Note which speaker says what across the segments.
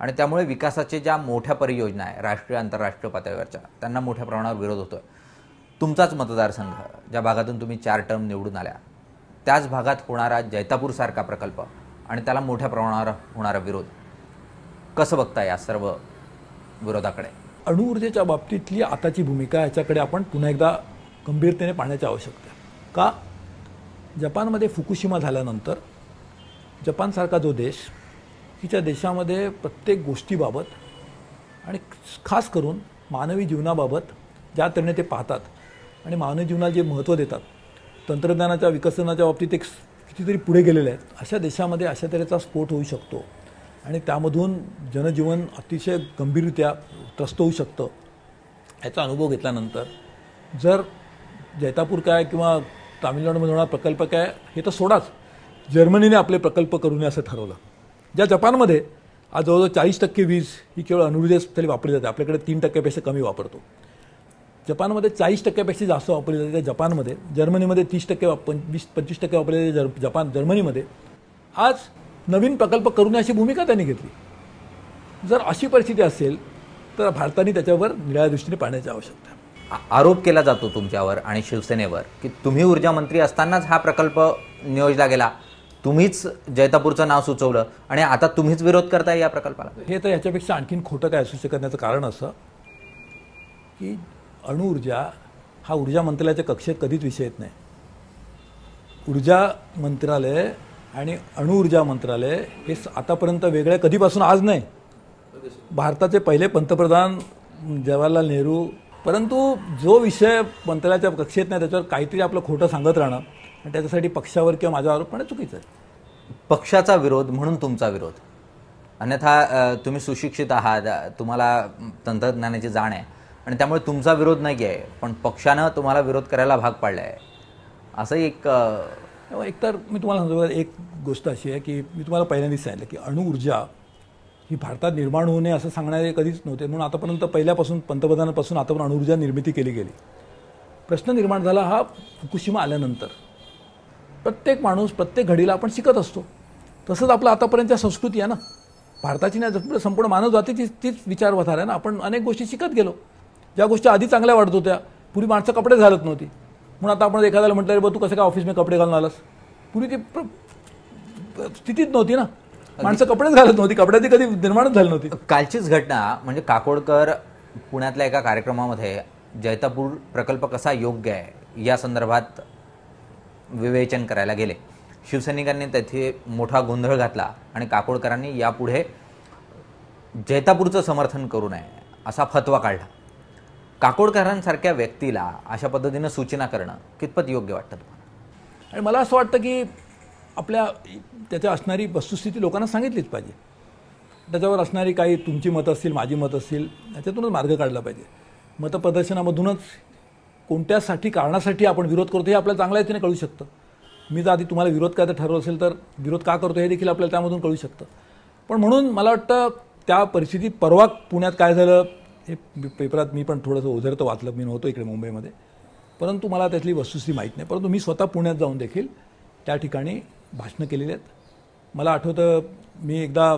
Speaker 1: आणि त्यामुळे विकासाचे ज्या मोठ्या परियोजना आहे राष्ट्रीय आंतरराष्ट्रीय पातळीवरच्या त्यांना मोठ्या प्रमाणावर विरोध होतोय। तुमचाच मतदारसंघ ज्या भागातून तुम्ही 4 टर्म निवडून आल्या त्याच भागात होणारा जैतापूर सारखा प्रकल्प आणि त्याला मोठ्या प्रमाणावर होणारा विरोध कसं बघताय या सर्व विरोधाकडे?
Speaker 2: अणुऊर्जेच्या बाबतीतली आताची भूमिका याच्याकडे आपण पुन्हा एकदा गंभीरतेने पाहण्याची आवश्यकता आहे। का जपानमध्ये फुकुशिमा झाल्यानंतर जपानसारखा जो देश हिच्या देशामध्ये प्रत्येक गोष्टीबाबत आणि खास करून मानवी जीवनाबाबत ज्या तऱ्हेने ते पाहतात आणि मानवी जीवनाला जे महत्त्व देतात, तंत्रज्ञानाच्या विकसनाच्या बाबतीत एक कितीतरी पुढे गेलेले आहेत, अशा देशामध्ये अशा तऱ्हेचा स्फोट होऊ शकतो आणि त्यामधून जनजीवन अतिशय गंभीररित्या त्रस्त होऊ शकतं। याचा अनुभव घेतल्यानंतर जर जैतापूर काय किंवा तामिळनाडूमध्ये होणारा प्रकल्प काय हे तर सोडाच, जर्मनीने आपले प्रकल्प करू नये असं ठरवलं। ज्या जपानमध्ये आज जवळजवळ 40% वीज ही केवळ अणुऊर्जेसाठी वापरली जाते, आपल्याकडे 3%पेक्षा कमी वापरतो। जपानमध्ये 40%पेक्षा जास्त वापरली जाते जपानमध्ये, जर्मनीमध्ये 30%, 25% वापरली जाते जर्मनीमध्ये। आज नवीन प्रकल्प करू नये अशी भूमिका त्यांनी घेतली। जर अशी परिस्थिती असेल तर भारताने त्याच्यावर निळ्या दृष्टीने पाहण्याची आवश्यकता आहे।
Speaker 1: आरोप केला जातो तुमच्यावर आणि शिवसेनेवर की तुम्ही ऊर्जा मंत्री असतानाच हा प्रकल्प नियोजला गेला, तुम्हीच जैतापूरचं नाव सुचवलं आणि आता तुम्हीच विरोध करताय या प्रकल्पाला।
Speaker 2: हे तर याच्यापेक्षा आणखीन खोटं काय असू शकत नाही। कारण असं की अणुऊर्जा हा ऊर्जा मंत्रालयाच्या कक्षेत कधीच विषय येत नाही। ऊर्जा मंत्रालय आणि अणुऊर्जा मंत्रालय हे आतापर्यंत वेगळे कधीपासून आज नाही। भारताचे पहिले पंतप्रधान जवाहरलाल नेहरू, परंतु जो विषय मंत्रालयाच्या कक्षेत नाही त्याच्यावर काहीतरी आपलं खोटं सांगत राहणं आणि त्याच्यासाठी पक्षावर किंवा माझा आरोप करणे चुकीचं आहे।
Speaker 1: पक्षाचा विरोध म्हणून तुमचा विरोध, अन्यथा तुम्ही सुशिक्षित आहात, तुम्हाला तंत्रज्ञानाची जाण आहे आणि त्यामुळे तुमचा विरोध नाही आहे, पण पक्षानं तुम्हाला विरोध करायला भाग पाडला आहे असं
Speaker 2: एकतर मी तुम्हाला सांगतो, एक गोष्ट अशी आहे की मी तुम्हाला पहिल्यांदाच सांगितलं की अणुऊर्जा ही भारतात निर्माण होऊ नये असं सांगणारे कधीच नव्हते, म्हणून आतापर्यंत पहिल्यापासून पंतप्रधानापासून आतापर्यंत अणुऊर्जा निर्मिती केली गेली। प्रश्न निर्माण झाला हा फुकुशिमा आल्यानंतर। प्रत्येक माणूस प्रत्येक घडीला आपण शिकत असतो, तसंच आपलं आतापर्यंतच्या संस्कृती आहे ना, भारताची नाही संपूर्ण मानवजातीची तीच विचारधारा आहे ना। आपण अनेक गोष्टी शिकत गेलो, ज्या गोष्टी आधी चांगल्या वाटत होत्या। पूर्वी माणसं कपडे घालत नव्हती, म्हणून आता आपण एखाद्याला म्हटलं रे तू कसं काय ऑफिसमध्ये कपडे घालून आलास, पूर्वी ती स्थितीत नव्हती ना, माणसं कपडेच घालत नव्हती, कपड्याची कधी निर्माणच झाली नव्हती।
Speaker 1: कालचीच घटना म्हणजे काकोडकर पुण्यातल्या एका कार्यक्रमामध्ये जैतापूर प्रकल्प कसा योग्य आहे या संदर्भात विवेचन करायला गेले। शिवसैनिकांनी तेथे मोठा गोंधळ घातला आणि काकोडकरांनी यापुढे जैतापूरचं समर्थन करू नये असा फतवा काढला। काकोडकरांसारख्या व्यक्तीला अशा पद्धतीने सूचना करणं कितपत योग्य वाटतं तुम्हाला?
Speaker 2: आणि मला असं वाटतं की आपल्या त्याच्या असणारी वस्तुस्थिती लोकांना सांगितलीच पाहिजे, त्याच्यावर असणारी काही तुमची मतं असतील, माझी मतं असतील, याच्यातूनच मार्ग काढला पाहिजे। मतप्रदर्शनामधूनच कोणत्यासाठी कारणासाठी आपण विरोध करतो हे आपल्याला चांगल्या रीतीने कळू शकतं। मी जर आधी तुम्हाला विरोध काय तर ठरवलं असेल तर विरोध का करतो हे देखील आपल्याला त्यामधून कळू शकतं। पण म्हणून मला वाटतं त्या परिस्थितीत परवा पुण्यात काय झालं हे पेपरात मी पण थोडंसं ओझरतं वाचलं, मी नव्हतो इकडे मुंबईमध्ये, परंतु मला त्यातली वस्तुस्थिती माहीत नाही। परंतु मी स्वतः पुण्यात जाऊन देखील त्या ठिकाणी भाषणं केलेली आहेत। मला आठवतं मी एकदा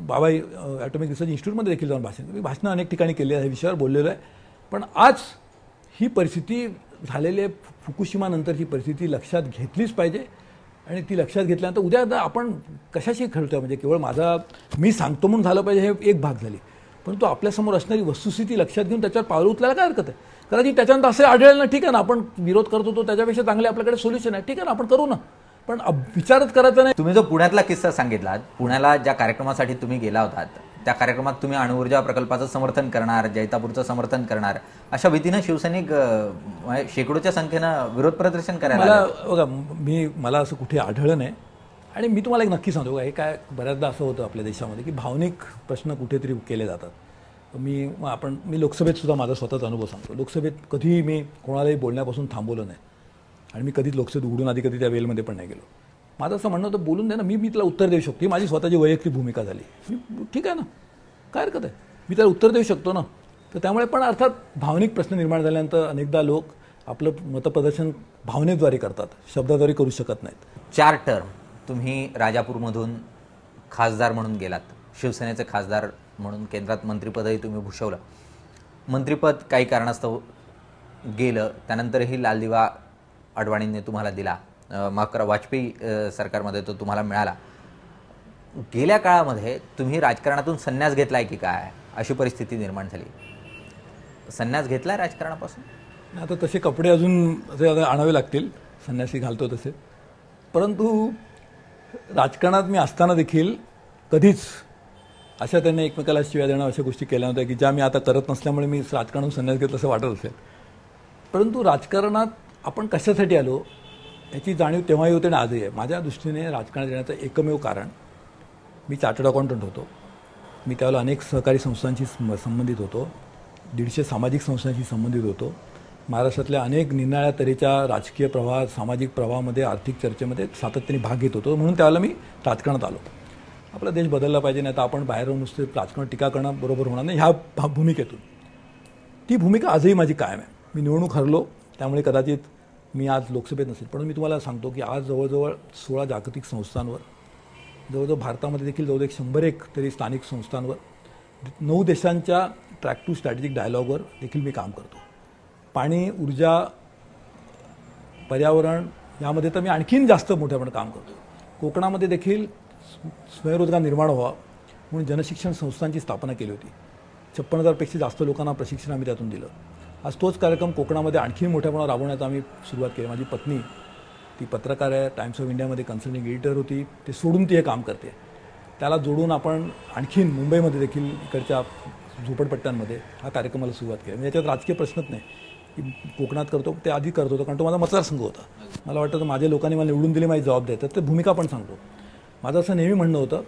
Speaker 2: बाबाई ॲटॉमिक रिसर्च इन्स्टिट्यूटमध्ये देखील जाऊन मी भाषणं अनेक ठिकाणी केली आहे, विषयावर बोललेलो आहे। पण आज ही परिस्थिती झालेली आहे, फुकुशिमानंतर ही परिस्थिती लक्षात घेतलीच पाहिजे आणि ती लक्षात घेतल्यानंतर उद्या आपण कशाशी खेळतो, म्हणजे केवळ मी सांगतो म्हणून झालं पाहिजे हे एक भाग झाली, परंतु आपल्यासमोर असणारी वस्तुस्थिती लक्षात घेऊन त्याच्यावर पावलं उचलायला काय हरकत आहे? कदाचित त्याच्यानंतर असं आढळलं ना, ठीक आहे ना, आपण विरोध करत होतो त्याच्यापेक्षा चांगले आपल्याकडे सोल्युशन आहे, ठीक आहे ना, आपण करू ना, पण विचारच करायचा नाही।
Speaker 1: तुम्ही जो पुण्यातला किस्सा सांगितला, पुण्याला ज्या कार्यक्रमासाठी तुम्ही गेला होतात त्या कार्यक्रमात तुम्ही अणुऊर्जा प्रकल्पाचं समर्थन करणार, जैतापूरचं समर्थन करणार अशा भीतीनं शिवसैनिक शेकडोच्या संख्येनं विरोध प्रदर्शन करायला
Speaker 2: बघा, मला असं कुठे आढळलं नाही। आणि मी तुम्हाला एक नक्की सांगतो का, हे काय बऱ्याचदा असं होतं आपल्या देशामध्ये की भावनिक प्रश्न कुठेतरी केले जातात। मी लोकसभेत सुद्धा माझा स्वतःचा अनुभव सांगतो। लोकसभेत कधीही मी कोणालाही बोलण्यापासून थांबवलं नाही आणि मी कधीच लोकसभेत उघडून आधी कधी त्या वेलमध्ये पण नाही गेलो। माझं असं म्हणणं होतं बोलून दे ना, मी त्याला उत्तर देऊ शकतो, ही माझी स्वतःची वैयक्तिक भूमिका झाली, ठीक आहे ना, काय हरकत आहे, मी त्याला उत्तर देऊ शकतो ना। तर त्यामुळे पण अर्थात भावनिक प्रश्न निर्माण झाल्यानंतर अनेकदा लोक आपलं मतप्रदर्शन भावनेद्वारे करतात, शब्दाद्वारे करू शकत नाहीत।
Speaker 1: 4 टर्म तुम्ही राजापूरमधून खासदार म्हणून गेलात, शिवसेनेचे खासदार म्हणून केंद्रात मंत्रिपदही तुम्ही भूषवलं. मंत्रिपद काही कारणास्तव गेलं, त्यानंतरही लाल दिवा अडवाणींनी तुम्हाला दिला. माफ करा, वाजपेयी सरकारमध्ये तो तुम्हाला मिळाला. गेल्या काळामध्ये तुम्ही राजकारणातून संन्यास घेतलाय की काय, अशी परिस्थिती निर्माण झाली. संन्यास घेतलाय राजकारणापासून?
Speaker 2: आता तसे कपडे अजून आता आणावे लागतील, संन्यासी घालतो तसे. परंतु राजकारणात मी असताना देखील कधीच अशा त्यांनी एकमेकाला शिव्या देणं अशा गोष्टी केल्या नव्हत्या की ज्या मी आता करत नसल्यामुळे मी राजकारणातून संन्यास घेतला असं वाटत असेल. परंतु राजकारणात आपण कशासाठी आलो याची जाणीव तेव्हाही होते आणि आजही आहे. माझ्या दृष्टीने राजकारणात येण्याचं एकमेव कारण, मी चार्टर्ड अकाउंटंट होतो. मी त्यावेळेला अनेक सहकारी संस्थांशी संबंधित होतो, 150 सामाजिक संस्थांशी संबंधित होतो. महाराष्ट्रातल्या अनेक निराळ्या तऱ्हेच्या राजकीय प्रवाहात, सामाजिक प्रवाहामध्ये, आर्थिक चर्चेमध्ये सातत्याने भाग घेत होतो. म्हणून त्यावेळेला मी राजकारणात आलो. आपला देश बदलला पाहिजे, नाही तर आपण बाहेर नुसते राजकारण टीका करणं बरोबर होणार नाही, ह्या भूमिकेतून. ती भूमिका आजही माझी कायम आहे. मी निवडणूक हरलो, त्यामुळे कदाचित मी आज लोकसभेत नसेल. पण मी तुम्हाला सांगतो की आज जवळजवळ 16 जागतिक संस्थांवर, जवळजवळ भारतामध्ये देखील जवळजवळ 101 तरी स्थानिक संस्थांवर, 9 देशांच्या ट्रॅक टू स्ट्रॅटेजिक डायलॉगवर देखील मी काम करतो. पाणी, ऊर्जा, पर्यावरण यामध्ये तर मी आणखीन जास्त मोठ्यापणे काम करतो. कोकणामध्ये देखील स्वयंरोजगार निर्माण व्हावा म्हणून जनशिक्षण संस्थांची स्थापना केली होती. 56,000पेक्षा जास्त लोकांना प्रशिक्षण आम्ही त्यातून दिलं. आज तोच कार्यक्रम कोकणामध्ये आणखीन मोठ्या प्रमाणात राबवण्याचा आम्ही सुरुवात केली. माझी पत्नी ती पत्रकार आहे, टाइम्स ऑफ इंडियामध्ये कन्सल्टिंग एडिटर होती. ते सोडून ती हे काम करते. त्याला जोडून आपण आणखीन मुंबईमध्ये देखील इकडच्या झोपडपट्ट्यांमध्ये हा कार्यक्रमाला सुरुवात केली. म्हणजे याच्यात राजकीय प्रश्नच नाही की कोकणात करतो, ते आधी करत होतो कारण तो माझा मतदारसंघ होता. मला वाटतं तर माझ्या लोकांनी मला निवडून दिली, माझी जबाबदारी. तर ते भूमिका पण सांगतो. माझं असं नेहमी म्हणणं होतं,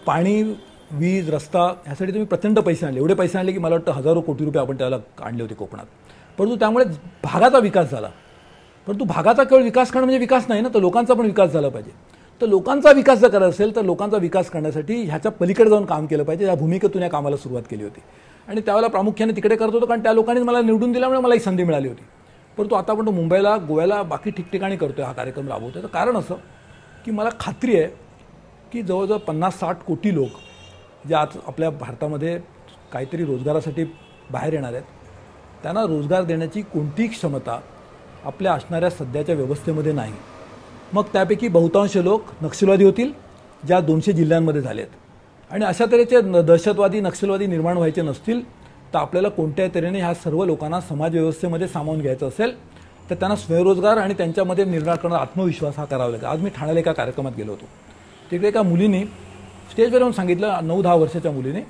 Speaker 2: पाणी, वीज, रस्ता ह्यासाठी तुम्ही प्रचंड पैसे आणले. एवढे पैसे आणले की मला वाटतं हजारो कोटी रुपये आपण त्याला आणले होते कोकणात. परंतु त्यामुळे भागाचा विकास झाला. परंतु भागाचा केवळ विकास करणं म्हणजे विकास नाही ना, तर लोकांचा पण विकास झाला पाहिजे. तर लोकांचा विकास जर करायचा असेल तर लोकांचा विकास करण्यासाठी ह्याच्या पलीकडे जाऊन काम केलं पाहिजे. या भूमिकेतून या कामाला सुरुवात केली होती. आणि त्यावेळेला प्रामुख्याने तिकडे करत होतो कारण त्या लोकांनी मला निवडून दिल्यामुळे मला ही संधी मिळाली होती. परंतु आता आपण मुंबईला, गोव्याला, बाकी ठिकठिकाणी करतोय, हा कार्यक्रम राबवतोय. तर कारण असं की मला खात्री आहे की जवळजवळ 50-60 कोटी लोक जे आज आपल्या भारतामध्ये काहीतरी रोजगारासाठी बाहेर येणार आहेत, त्यांना रोजगार देण्याची कोणतीही क्षमता आपल्या असणाऱ्या सध्याच्या व्यवस्थेमध्ये नाही. मग त्यापैकी बहुतांश लोक नक्षलवादी होतील, ज्या 200 जिल्ह्यांमध्ये झाले आहेत. आणि अशा तऱ्हेचे दहशतवादी, नक्षलवादी निर्माण व्हायचे नसतील तर आपल्याला कोणत्याही तऱ्हेने ह्या सर्व लोकांना समाज व्यवस्थेमध्ये सामावून घ्यायचं असेल तर त्यांना स्वयंरोजगार आणि त्यांच्यामध्ये निर्माण करणारा आत्मविश्वास हा करावा लागेल. आज मी ठाण्याला एका कार्यक्रमात गेलो होतो. तिकडे एका मुलीने स्टेजवर येऊन सांगितलं, 9-10 वर्षाच्या मुलीने,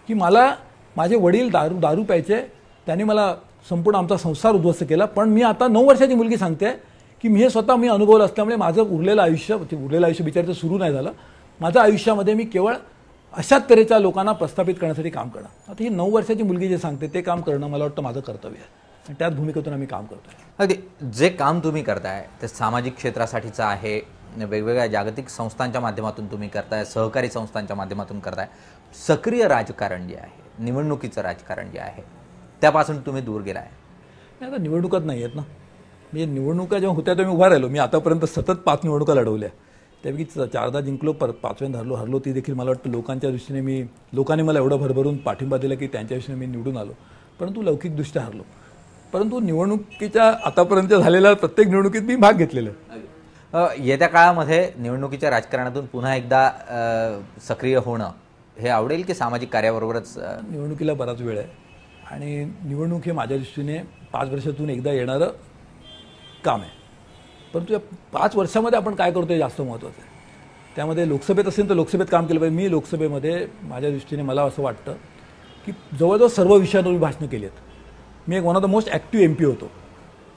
Speaker 2: की मला माझे वडील दारू प्यायचे, त्यांनी मला संपूर्ण आमचा संसार उद्ध्वस्त केला. पण मी आता 9 वर्षाची मुलगी सांगते की मी हे स्वतः मी अनुभवलं असल्यामुळे माझं उरलेलं आयुष्य बिचारचं सुरू नाही झालं. माझ्या आयुष्यामध्ये मी केवळ अशाच तऱ्हेच्या लोकांना प्रस्थापित करण्यासाठी काम करणं. आता ही 9 वर्षाची मुलगी जे सांगते ते काम करणं मला वाटतं माझं कर्तव्य आहे आणि त्याच भूमिकेतून आम्ही काम करतोय.
Speaker 1: अगदी जे काम तुम्ही करताय ते सामाजिक क्षेत्रासाठीचं आहे, वेगवेगळ्या जागतिक संस्थांच्या माध्यमातून तुम्ही करताय, सहकारी संस्थांच्या माध्यमातून करताय. सक्रिय राजकारण जे आहे, निवडणुकीचं राजकारण जे आहे, त्यापासून तुम्ही दूर गेलाय.
Speaker 2: आता निवडणुकात नाही आहेत ना. म्हणजे निवडणुका जेव्हा होत्या तेव्हा मी उभा राहिलो. मी आतापर्यंत सतत 5 निवडणुका लढवल्या. त्यापैकी 4दा जिंकलो, परत 5व्यांदा हरलो. ती देखील मला वाटतं लोकांच्या दृष्टीने लोकांनी मला एवढं भरभरून पाठिंबा दिला की त्यांच्या दृष्टीने मी निवडून आलो. परंतु लौकिकदृष्ट्या हरलो. परंतु निवडणुकीच्या आतापर्यंत झालेल्या प्रत्येक निवडणुकीत मी भाग घेतलेला आहे.
Speaker 1: येत्या काळामध्ये निवडणुकीच्या राजकारणातून पुन्हा एकदा सक्रिय होणं हे आवडेल की सामाजिक कार्याबरोबरच?
Speaker 2: निवडणुकीला बराच वेळ आहे आणि निवडणूक हे माझ्या दृष्टीने 5 वर्षातून एकदा येणारं काम आहे. परंतु या 5 वर्षामध्ये आपण काय करतो हे जास्त महत्त्वाचं आहे. त्यामध्ये लोकसभेत असेल तर लोकसभेत काम केलं पाहिजे. मी लोकसभेमध्ये माझ्या दृष्टीने मला असं वाटतं की जवळजवळ सर्व विषयांवर मी भाषणं केली आहेत. मी एक one of the most active MP होतो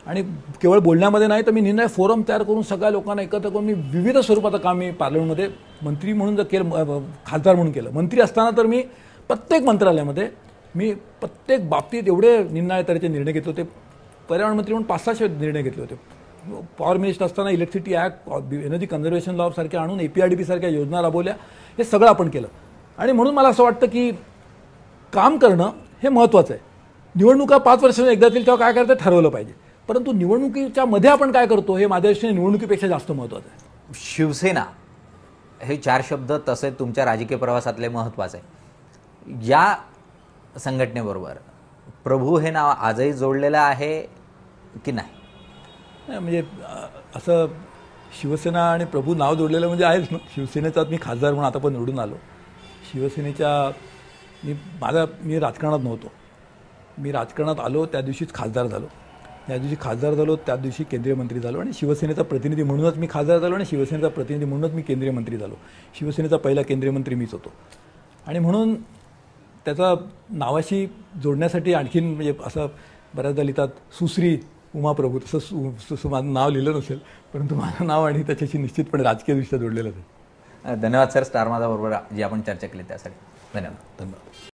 Speaker 2: आणि केवळ बोलण्यामध्ये नाही तर मी निर्णय फोरम तयार करून सगळ्या लोकांना एकत्र करून मी विविध स्वरूपाचं काम मी पार्लमेंटमध्ये मंत्री म्हणून जर केलं, खासदार म्हणून केलं. मंत्री असताना तर मी प्रत्येक मंत्रालयामध्ये मी प्रत्येक बाबतीत एवढे निराळे तऱ्हेचे निर्णय घेतले होते. पर्यावरण मंत्री म्हणून 5-6 निर्णय घेतले होते. पॉवर मिनिस्टर असताना electricity act, energy conservation law सारख्या आणून APRDP सारख्या योजना राबवल्या. हे सगळं आपण केलं आणि म्हणून मला असं वाटतं की काम करणं हे महत्त्वाचं आहे. निवडणुका 5 वर्षांनी एकदा येतील तेव्हा काय करायचं ठरवलं पाहिजे. परंतु निवडणुकीच्या मध्ये आपण काय करतो हे माझ्या दृष्टीने निवडणुकीपेक्षा जास्त महत्त्वाचं आहे.
Speaker 1: शिवसेना हे 4 शब्द तसे तुमच्या राजकीय प्रवासातले महत्त्वाचे आहे. या संघटनेबरोबर प्रभू हे नाव आजही जोडलेलं आहे की नाही?
Speaker 2: नाही, म्हणजे असं शिवसेना आणि प्रभू नाव जोडलेलं म्हणजे आहेच ना. शिवसेनेचाच मी खासदार म्हणून आता पण निवडून आलो. शिवसेनेच्या मी राजकारणात नव्हतो. मी राजकारणात आलो त्या दिवशीच खासदार झालो. त्या दिवशी खासदार झालो त्या दिवशी केंद्रीय मंत्री झालो आणि शिवसेनेचा प्रतिनिधी म्हणूनच मी खासदार झालो आणि शिवसेनेचा प्रतिनिधी म्हणूनच मी केंद्रीय मंत्री झालो. शिवसेनेचा पहिला केंद्रीय मंत्री मीच होतो आणि म्हणून त्याचा नावाशी जोडण्यासाठी आणखीन म्हणजे असं बऱ्याचदा लिहितात सुश्री उमाप्रभू, तसं माझं नाव लिहिलं नसेल, परंतु माझं नाव आणि त्याच्याशी निश्चितपणे राजकीयदृष्ट्या जोडलेलं आहे.
Speaker 1: धन्यवाद सर, स्टार माझा बरोबर जी आपण चर्चा केली त्यासाठी. धन्यवाद.